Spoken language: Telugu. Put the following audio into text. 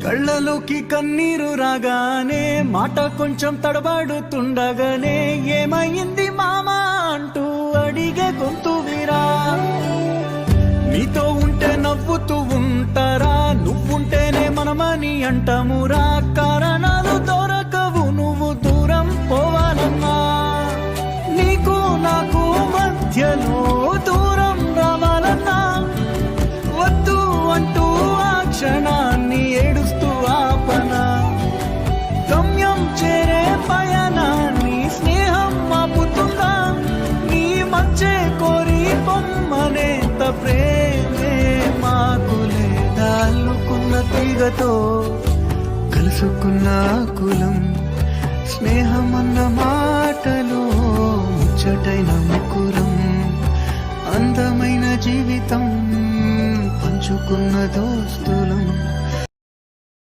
కళ్ళలోకి కన్నీరు రాగానే మాట కొంచెం తడబడుతుండగానే ఏమైంది మామా అంటూ అడిగే గొంతు విరా. నీతో ఉంటే నవ్వుతూ ఉంటారా, నువ్వుంటేనే మనమని అంటామురా. కారణాలు దొరకవు నువ్వు దూరం పోవాలన్నా, నీకు నాకు మధ్యలో దూరం రావాలన్నా. వద్దు అంటూ ఆ క్షణాన్ని ఏడుస్తూ ఆపనా. గమ్యం చేరే పయనాన్ని స్నేహం ఆపుతుందా. నీ మధ్య కోరి పొమ్మనేంత ప్రేమే మాకు లేదా. అల్లుకున్న తీగతో కలుసుకున్న కులం, స్నేహమన్న మాటలో ముచ్చటైన ముకురం. అందమైన జీవితం పంచుకున్న దోస్తులం.